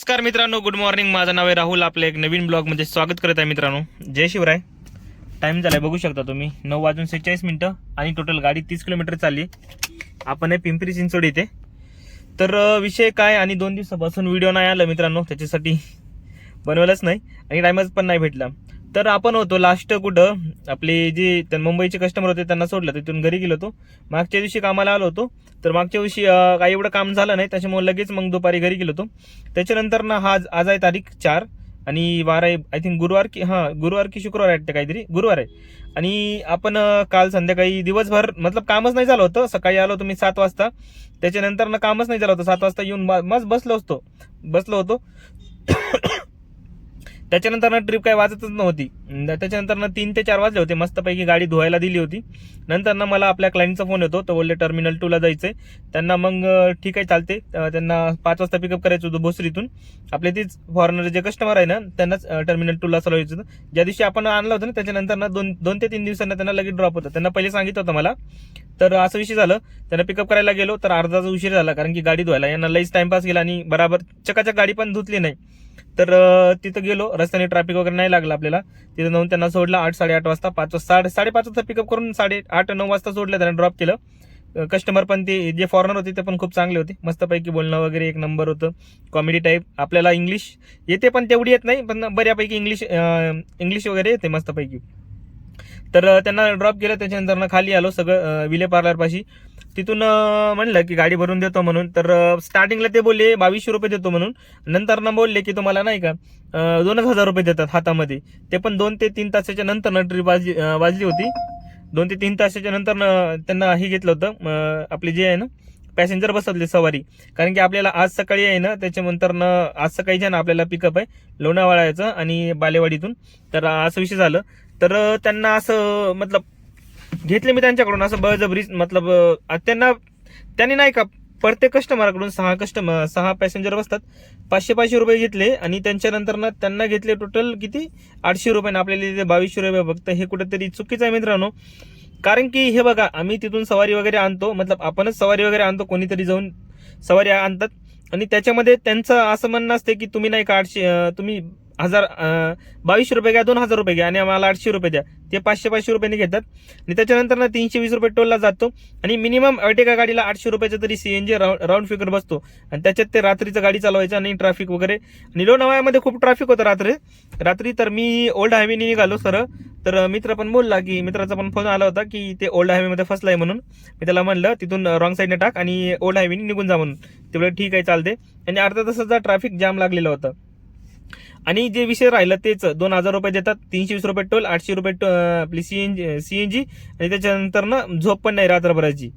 नमस्कार मित्रांनो, good morning. माझं नाव आहे राहुल. आपल्या एक नवीन ब्लॉगमध्ये स्वागत करत आहे मित्रांनो. जय शिवराय. टाइम झालाय बघू शकता तुम्ही 9:46 आणि टोटल गाडी 30 किलोमीटर चालली. आपण आहे पिंपरी चिंचवड इथे. तर विषय काय आणि 2 दिवसापासून व्हिडिओ नाही आला मित्रांनो, त्याच्यासाठी बनवलंच नाही आणि टाइमच पण नाही भेटला. तर आपण होतो लास्ट कुठं आपले जे मुंबईचे कस्टमर होते त्यांना सोडलं, तिथून घरी गेलो होतो. मागच्या दिवशी कामाला आलो होतो. तर मागच्या दिवशी काही एवढं काम झालं नाही, त्याच्यामुळे लगेच मग दुपारी घरी गेलो होतो. त्याच्यानंतर ना आज आहे तारीख 4 आणि 12 आय थिंक गुरुवार की शुक्रवार आहे काहीतरी, गुरुवार आहे. आणि आपण काल संध्याकाळी दिवसभर मतलब कामच नाही झालं होतं. सकाळी आलो तुम्ही 7 वाजता, त्याच्यानंतर ना कामच नाही झालं होतं. 7 वाजता येऊन मस्त बसलो होतो. त्याच्यानंतर ना ट्रिप काही वाजतच नव्हती. त्याच्यानंतर ना 3 ते 4 वाजले होते. मस्तपैकी गाडी धुवायला दिली होती. नंतर ना मला आपल्या क्लायंटचा फोन येतो, तो बोलले टर्मिनल 2 ला जायचंय त्यांना. मग ठीक आहे चालते. त्यांना 5 वाजता पिकअप करायचं होतं भोसरीतून. आपले तीच फॉरेनर जे कस्टमर आहे ना त्यांनाच टर्मिनल 2 ला चालवायचं होतं. ज्या दिवशी आपण आणलं होतं ना त्याच्यानंतर ना 2 ते 3 दिवसांना त्यांना लगेच ड्रॉप होतं. त्यांना पहिले सांगितलं होतं मला. तर असा विषय झालं, त्यांना पिकअप करायला गेलो तर अर्धा तास उशीर झाला, कारण की गाडी धुवायला यांना लईच टाइमपास गेला आणि बराबर चकाचक गाडी पण धुतली नाही. तर तिथं गेलो, रस्त्याने ट्रॅफिक वगैरे नाही लागलं आपल्याला. तिथं जाऊन त्यांना सोडलं 8-8:30 वाजता. 5:30 वाजता पिकअप करून 8:30-9 वाजता सोडलं, त्यांना ड्रॉप केलं. कस्टमर पण ते जे फॉरेनर होते ते पण खूप चांगले होते. मस्तपैकी बोलणं वगैरे एक नंबर होतं. Comedy type. आपल्याला इंग्लिश येते पण तेवढी येत नाही, पण बऱ्यापैकी इंग्लिश वगैरे येते मस्तपैकी. तर त्यांना ड्रॉप केलं. त्याच्यानंतर खाली आलो सगळं विले पार्लर पाशी. तिथून म्हणलं की गाडी भरून देतो म्हणून. तर स्टार्टिंगला ते बोलले 2200 रुपये देतो म्हणून. नंतर ना बोलले की तुम्हाला नाही का 2,000 रुपये देतात हातामध्ये. ते पण 2 ते 3 तासाच्या नंतर ट्रिप वाजली होती. 2 ते 3 तासाच्या नंतर त्यांना हे घेतलं होतं, आपले जे आहे ना पॅसेंजर बसवले सवारी. कारण की आपल्याला आज सकाळी आहे ना, त्याच्यानंतर आज सकाळी जे ना आपल्याला पिकअप आहे लोणावळ्याचं आणि बालेवाडीतून. तर असं विषय झालं. तर त्यांना असं मतलब घेतले मी त्यांच्याकडून असं बळजबरी. मतलब त्यांनी नाही का प्रत्येक कस्टमरकडून 6 पॅसेंजर बसतात, 500 रुपये घेतले. आणि त्यांच्यानंतर ना त्यांना घेतले टोटल किती 800 रुपये, आपल्याला 2200 रुपये. फक्त हे कुठेतरी चुकीचं आहे मित्रांनो. कारण की हे बघा, आम्ही तिथून सवारी वगैरे आणतो, मतलब आपणच सवारी वगैरे आणतो, कोणीतरी जाऊन सवारी आणतात. आणि त्याच्यामध्ये त्यांचं असं म्हणणं असते की तुम्ही नाही का 800 तुम्ही 2200 रुपये घ्या, 2000 रुपये घ्या आणि आम्हाला 800 रुपये द्या. ते 500 रुपयांनी घेतात. आणि त्याच्यानंतर ना 320 रुपये टोलला जातो. आणि मिनिमम अर्टिगा गाडीला 800 रुपयाचा तरी CNG राऊंड फिगर बसतो. आणि त्याच्यात ते रात्रीचं गाडी चालवायचं आणि ट्रॅफिक वगैरे. आणि लोणावळ्यामध्ये खूप ट्रॅफिक होतं रात्री. तर मी ओल्ड हायवेने निघालो सरळ. तर मित्र पण बोलला की मित्राचा पण फोन आला होता की ते ओल्ड हायवेमध्ये फसलाय म्हणून. मी त्याला म्हणलं तिथून रॉंग साईडने टाक आणि ओल्ड हायवेने निघून जा म्हणून. तेवढं ठीक आहे चालते. आणि अर्धा तासाचा ट्रॅफिक जाम लागलेला होता. आणि जे विषय राहिला तेच 2,000 रुपये देतात, 320 रुपये टोल, 800 रुपये आपली CNG. आणि त्याच्यानंतर ना झोप पण नाही रात्रभराची.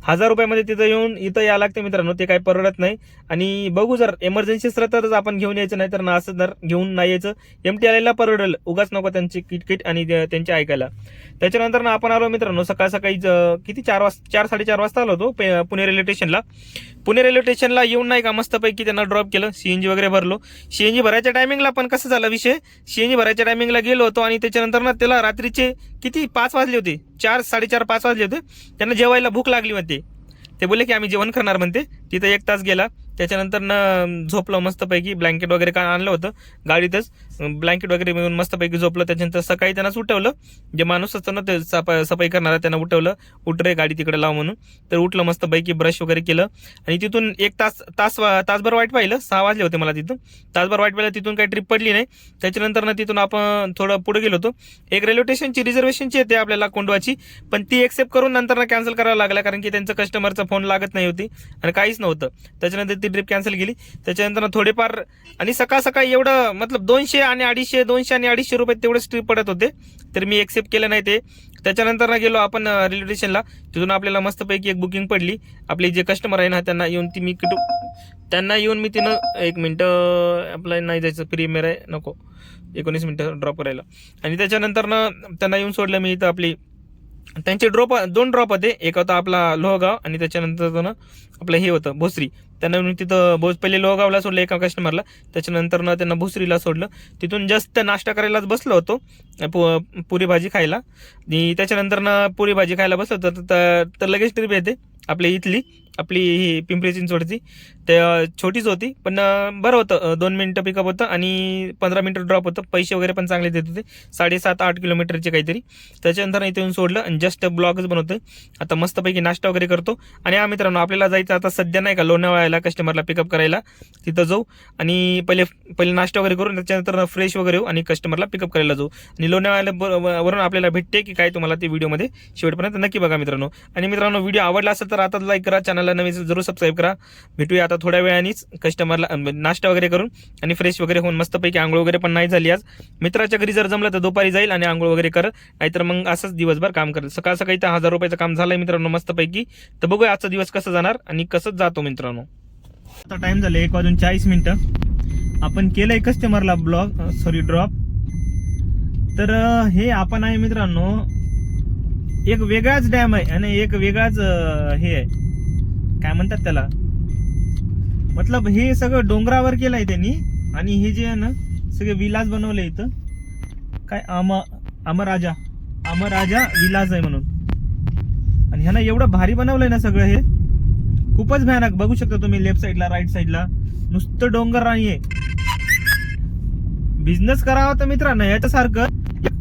1000 रुपयामध्ये तिथं येऊन इथं यायला लागते मित्रांनो. ते काही परवडत नाही. आणि बघू, जर एमर्जन्सी असलं तरच आपण घेऊन यायचं, नाही तर ना असं जर घेऊन नाही यायचं. MT आलेला परवडेल, उगाच नको त्यांची किटकिट आणि त्यांचे ऐकायला. त्याच्यानंतर ना आपण आलो मित्रांनो सकाळी किती 4-4:30 वाजता आलो होतो पुणे रेल्वे स्टेशनला. पुणे रेल्वे स्टेशनला येऊन नाही का मस्तपैकी त्यांना ड्रॉप केलं, CNG वगैरे भरलो. CNG भरायच्या टायमिंगला पण कसं झाला विषय, CNG भरायच्या टायमिंगला गेलो होतो आणि त्याच्यानंतर ना त्याला रात्रीचे किती 5 वाजले होते, 4-4:30-5 वाजले होते. त्यांना जेवायला भूक लागली होती. ते बोलले की आम्ही जेवण करणार म्हणते. तिथं 1 तास गेला. त्याच्यानंतर ना झोपलो मस्तपैकी. ब्लँकेट वगैरे काय आणलं होतं गाडीतच, ब्लँकेट वगैरे मिळून मस्तपैकी झोपलं. त्याच्यानंतर सकाळी त्यांनाच उठवलं, जे माणूस असतं ना ते सफाई करणारा त्यांना उठवलं, उठ रे गाडी तिकडे लाव म्हणून. तर उठलं मस्तपैकी, ब्रश वगैरे केलं. आणि तिथून 1 तासभर वाईट पाहिलं. 6 वाजले होते मला तिथून. तासभर वाईट पाहिलं, तिथून काही ट्रिप पडली नाही. त्याच्यानंतर ना तिथून आपण थोडं पुढे गेलो होतो. एक रेल्वे स्टेशनची रिझर्वेशनची येते आपल्याला कोंडवाची, पण ती एक्सेप्ट करून नंतर ना कॅन्सल करावं लागला, कारण की त्यांचं कस्टमरचा फोन लागत नाही होती आणि काहीच नव्हतं. त्याच्यानंतर ती ट्रिप कॅन्सल केली. त्याच्यानंतर थोडेफार आणि सकाळी एवढं मतलब 200 आणि 250 रुपये तेवढेच ट्रिप पडत होते. तर मी एक्सेप्ट केलं नाही ते. त्याच्यानंतर गेलो आपण रेल्वे स्टेशनला. तिथून आपल्याला मस्तपैकी एक बुकिंग पडली. आपले जे कस्टमर आहे ना त्यांना येऊन मी तिनं 1 मिनटं आपल्याला नाही जायचं, प्रीमियर आहे नको, 19 मिनटं ड्रॉप करायला. आणि त्याच्यानंतर त्यांना येऊन सोडलं मी इथं. आपली त्यांचे 2 ड्रॉप होते. एक होता आपला लोहगाव आणि त्याच्यानंतर आपलं हे होतं भोसरी. त्यांना तिथं पहिले लोहगावला सोडलं एका कस्टमरला. त्याच्यानंतर त्यांना भोसरीला सोडलं. तिथून जस्ट नाश्ता करायलाच बसलो होतो, पुरी भाजी खायला. आणि त्याच्यानंतर पुरी भाजी खायला बसलो तर लगेच ट्रिप येते आपली ही पिंपरी चिंचवडची. ते छोटीच होती, पण बरं होतं. 2 मिनिटं पिकअप होतं आणि 15 मिनिटं ड्रॉप होतं. पैसे वगैरे पण चांगले देत होते, 7.5-8 किलोमीटरचे काहीतरी. त्याच्यानंतर इथे येऊन सोडलं आणि जस्ट ब्लॉगच बनवतोय. आता मस्तपैकी नाश्ता वगैरे करतो. आणि मित्रांनो, आपल्याला जायचं आता सध्या नाही का लोणावळ्याला कस्टमरला पिकअप करायला. तिथं जाऊ आणि पहिले नाश्ता वगैरे करून त्याच्यानंतर फ्रेश वगैरे होऊ आणि कस्टमरला पिकअप करायला जाऊ. आणि लोणावळ्याला वरून आपल्याला भेटते की काय, तुम्हाला ती व्हिडिओमध्ये शेवटपर्यंत नक्की बघा मित्रांनो. आणि मित्रांनो, व्हिडिओ आवडला असेल तर आता लाईक करा, चॅनलला नवीन जरूर सबस्क्राईब करा. भेटूया आता थोड्या वेळानेच कस्टमरला नाश्ता वगैरे करून आणि फ्रेश वगैरे होऊन मस्तपैकी आंघोळ वगैरे पण नाही झाली आज. मित्राच्या घरी जर जमलं तर दुपारी जाईल आणि आंघोळ वगैरे कर, नाहीतर मग असंच दिवसभर काम करेल. सकाळ सकाळी तर 1000 रुपयाचं काम झालंय मित्रांनो मस्तपैकी. तर बघूया आजचा दिवस कसं जाणार आणि कसं जातो मित्रांनो. आता टाइम झाले 1:40. आपण केलंय कस्टमरला ड्रॉप. तर हे आपण आहे मित्रांनो, एक वेगळाच डॅम आहे आणि एक वेगळाच हे आहे, काय म्हणतात त्याला, मतलब हे सगळं डोंगरावर केलंय त्यांनी. आणि हे जे आहे ना, सगळे विलास बनवले इथं, काय अमराजा विलास आहे म्हणून. आणि ह्यानं एवढं भारी बनवलंय ना सगळं, हे खूपच भयानक. बघू शकता तुम्ही लेफ्ट साईडला, राईट साईडला नुसतं डोंगर नाहीये. बिझनेस करावा तर मित्रांनो याच्यासारखं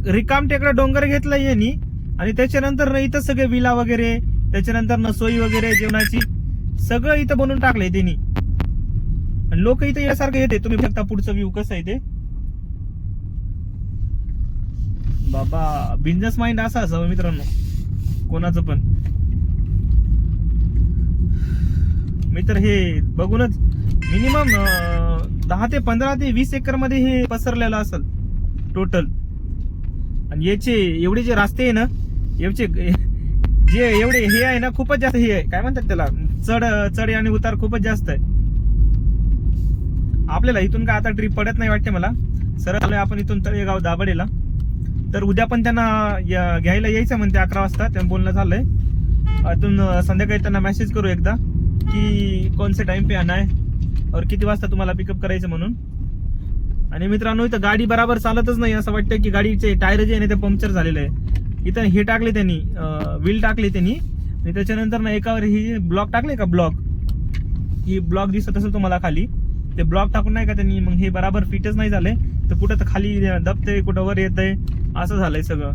रिकाम टेकडा डोंगर घेतलाय यांनी आणि त्याच्यानंतर इथं सगळे विला वगैरे, त्याच्यानंतर सोयी वगैरे जेवणाची सगळं इथं बनवून टाकलंय त्यांनी. आणि लोक इथं यासारखं येते. तुम्ही बघता पुढचं व्ह्यू कसं आहे ते. बाबा, बिझनेस माइंड असा असावं मित्रांनो कोणाचं पण. मी तर हे बघूनच मिनिमम 10 ते 15 ते 20 एकर मध्ये हे पसरलेलं असेल टोटल. आणि याचे एवढे जे रस्ते आहे ना, याचे जे एवढे हे आहे ना, खूपच जास्त हे आहे, काय म्हणतात त्याला, चढ आणि उतार खूपच जास्त आहे. आपल्याला इथून काय आता ट्रिप पडत नाही वाटते मला. सरळ आलोय आपण इथून तळेगाव दाभाडेला. तर उद्या पण त्यांना घ्यायला यायचं म्हणते 11 वाजता, त्यांना बोलणं झालंय. इथून संध्याकाळी त्यांना मेसेज करू एकदा की कोणसे टाइम पे आना है और किती वाजता तुम्हाला पिकअप करायचं म्हणून. आणि मित्रांनो, इथं गाडी बराबर चालतच नाही. असं वाटतं की गाडीचे टायर जे आहे ना ते पंक्चर झालेलं आहे. इथं हे टाकले त्यांनी, व्हील टाकले त्यांनी आणि त्याच्यानंतर ना एकावर ही ब्लॉक टाकले का, ही ब्लॉक दिसत असेल तुम्हाला खाली, ते ब्लॉक टाकून नाही का त्यांनी, मग हे बराबर फिटच नाही झाले. तर कुठं तर खाली दबतंय, कुठं वर येतंय, असं झालंय सगळं.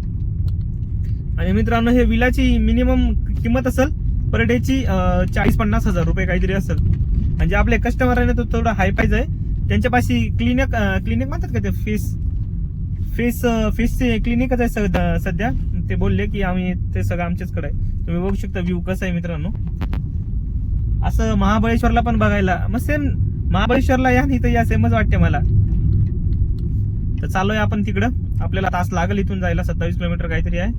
आणि मित्रांनो, हे विलाची मिनिमम किंमत असेल पर डेची 40-50 हजार रुपये काहीतरी असेल. म्हणजे आपले कस्टमर आहे ना, तो थोडा हाय पाहिजे आहे. त्यांच्यापाशी क्लिनिक म्हणतात का ते, फेसचे क्लिनिकच आहे सध्या. ते बोलले की आम्ही ते सगळं आमच्याचकडे आहे. तुम्ही बघू शकता व्ह्यू कसं आहे मित्रांनो. असं महाबळेश्वरला पण बघायला मग सेम, महाबळेश्वरला या नाही तर या सेमच वाटते मला. तर चालूय आपण तिकडं. आपल्याला तास लागेल इथून जायला, 27 किलोमीटर काहीतरी आहे.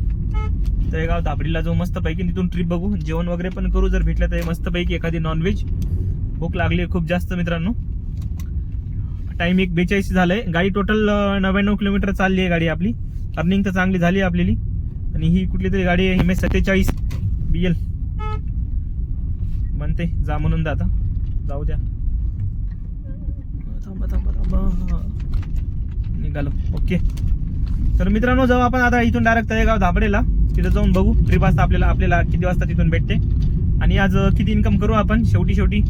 तळेगाव दाभाडीला जाऊ मस्तपैकी, तिथून ट्रिप बघू, जेवण वगैरे पण करू जर भेटलं तर मस्तपैकी एखादी नॉनव्हेज. भूक लागली खूप जास्त मित्रांनो. टाइम 1:42 झालंय. गाडी टोटल 99 किलोमीटर चालली आहे गाडी आपली. अर्निंग तर चांगली झाली आपली. आणि ही कुठली तरी गाडी आहे, MS 47 BL म्हणते जा म्हणून. आता जाऊ द्या, थांबा निघालो. ओके. तर मित्रांनो, जाऊ आपण आता इथून डायरेक्ट तळेगाव दाभाडेला. तिथं जाऊन बघू ट्रिप वाजता आपल्याला किती वाजता तिथून भेटते आणि आज किती इन्कम करू आपण. शेवटी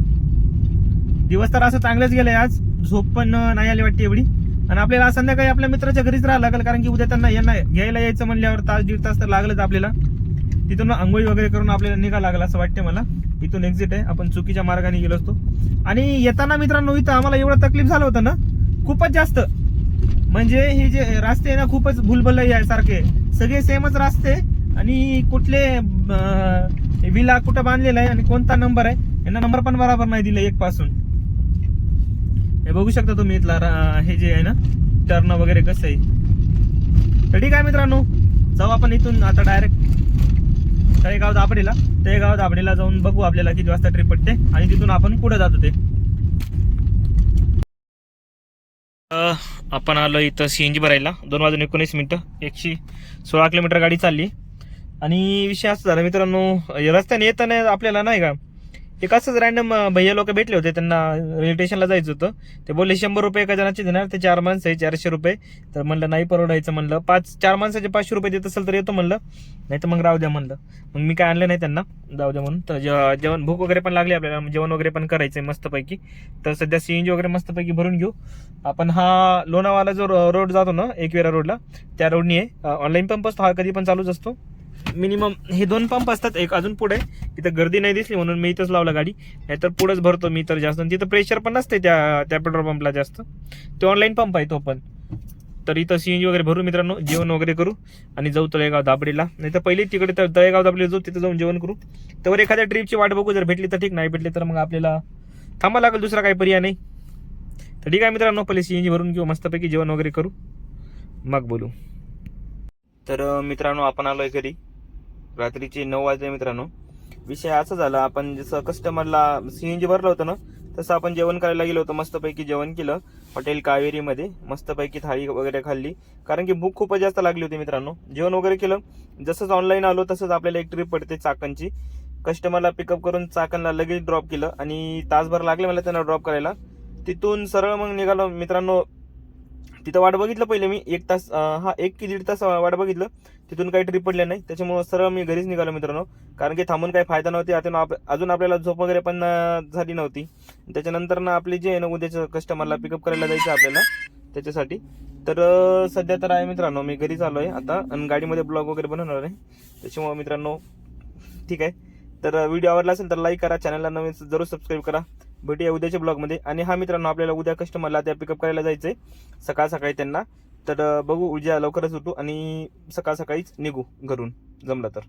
दिवस तर असं चांगलंच गेलंय. आज झोप पण नाही आली वाटते एवढी. आणि आपल्याला संध्याकाळी आपल्या मित्राच्या घरीच राहावं लागेल, कारण की उद्या त्यांना घ्यायला यायचं म्हणल्यावर 1-1.5 तास तर लागलंच आपल्याला. तिथून आंघोळी वगैरे करून आपल्याला निघा लागेल असं वाटते मला. इथून एक्झिट आहे, आपण चुकीच्या मार्गाने गेलो असतो. आणि येताना मित्रांनो, इथं आम्हाला एवढं तकलीफ झालं होतं ना, खूपच जास्त. म्हणजे हे जे रस्ते आहे ना, खूपच भुलभुलैया आहे सारखे, सगळे सेमच रस्ते. आणि कुठले विला कुठं बांधलेला आहे आणि कोणता नंबर आहे, यांना नंबर पण बरोबर नाही दिले 1 पासून. हे बघू शकता तुम्ही इथला हे जे आहे ना, टर्न वगैरे कसं आहे. तर ठीक आहे मित्रांनो, जाऊ आपण इथून आता डायरेक्ट तळेगाव दाभाडेला जाऊन बघू आपल्याला किती वाजता ट्रिप पडते आणि तिथून आपण पुढे जातो. ते आपण आलो इथं CNG भरायला. 2:19 116 किलोमीटर गाडी चालली. आणि विषय असं झाला मित्रांनो, रस्त्याने येताना आपल्याला नाही का ते कसंच रॅन्डम भैया लोक भेटले होते, त्यांना रेल्वे स्टेशनला जायचं होतं. ते बोलले 100 रुपये एका जणाचे देणार, ते 4 माणसं आहे 400 रुपये. तर म्हणलं नाही परवडायचं, म्हणलं 4 माणसाचे 500 रुपये देत असेल तर येतो म्हणलं, नाही तर मग राहू द्या म्हणलं. मग मी काय आणलं नाही त्यांना, जाऊ द्या म्हणून. तर जेवण भूक वगैरे पण लागली आपल्याला, जेवण वगैरे पण करायचंय मस्तपैकी. तर सध्या CNG वगैरे मस्तपैकी भरून घेऊ आपण. हा लोणावाला जो रोड जातो ना एकविरा रोडला, त्या रोडनी आहे. ऑनलाईन पंप असतो हा, कधी पण चालूच असतो. मिनिमम हे 2 पंप असतात, एक अजून पुढे. तिथं गर्दी नाही दिसली म्हणून मी इथंच लावला गाडी, नाहीतर पुढेच भरतो मी तर जास्त. तिथं प्रेशर पण नसते त्या पेट्रोल पंपला जास्त, ते ऑनलाईन पंप आहे तो पण. तर इथं CNG वगैरे भरू मित्रांनो, जेवण वगैरे करू आणि जाऊ तळेगाव दाबडीला. नाही तर पहिले तिकडे तर तळेगाव दाबडीला जाऊ, तिथं जाऊन जेवण करू. तर एखाद्या ट्रिपची वाट बघू, जर भेटली तर ठीक, नाही भेटली तर मग आपल्याला थांबा लागेल, दुसरा काही पर्याय नाही. तर ठीक आहे मित्रांनो, पहिले CNG भरून घेऊ, मस्तपैकी जेवण वगैरे करू, मग बोलू. तर मित्रांनो आपण आलोय घरी, रात्रीचे 9 वाजले मित्रांनो. विषय असा झाला, आपण जसं कस्टमरला CNG भरलं होतं ना, तसं आपण जेवण करायला गेलो होतो. मस्तपैकी जेवण केलं हॉटेल कावेरीमध्ये, मस्तपैकी थाळी वगैरे खाल्ली, कारण की भूक खूपच जास्त लागली होती मित्रांनो. जेवण वगैरे केलं, जसंच ऑनलाईन आलो तसंच आपल्याला एक ट्रिप पडते चाकणची. कस्टमरला पिकअप करून चाकणला लगेच ड्रॉप केलं आणि तासभर लागले मला त्यांना ड्रॉप करायला. तिथून सरळ मग निघालो मित्रांनो. तिथं वाट बघितलं पहिले मी 1 तास, 1 की 1.5 तास वाट बघितलं. तिथून काही ट्रिप पडले नाही, त्याच्यामुळे सरळ मी घरीच निघालो मित्रांनो. कारण की थांबून काही फायदा नव्हती, अजून आपल्याला झोप वगैरे पण झाली नव्हती. त्याच्यानंतर ना आपली जे आहे ना, उद्याच्या कस्टमरला पिकअप करायला जायचं आपल्याला, त्याच्यासाठी. तर सध्या तर आहे मित्रांनो, मी घरीच आलो आहे आता आणि गाडीमध्ये ब्लॉग वगैरे बनवणार आहे. त्याच्यामुळे मित्रांनो ठीक आहे. तर व्हिडिओ आवडला असेल तर लाईक करा, चॅनलला नवीन जरूर सबस्क्राईब करा. भेटूया उद्याच्या ब्लॉगमध्ये. आणि हा मित्रांनो, आपल्याला उद्या कस्टमरला त्या पिकअप करायला जायचंय सकाळी त्यांना. तर बघू, उद्या लवकरच उठू आणि सकाळीच निघू घरून जमलं तर.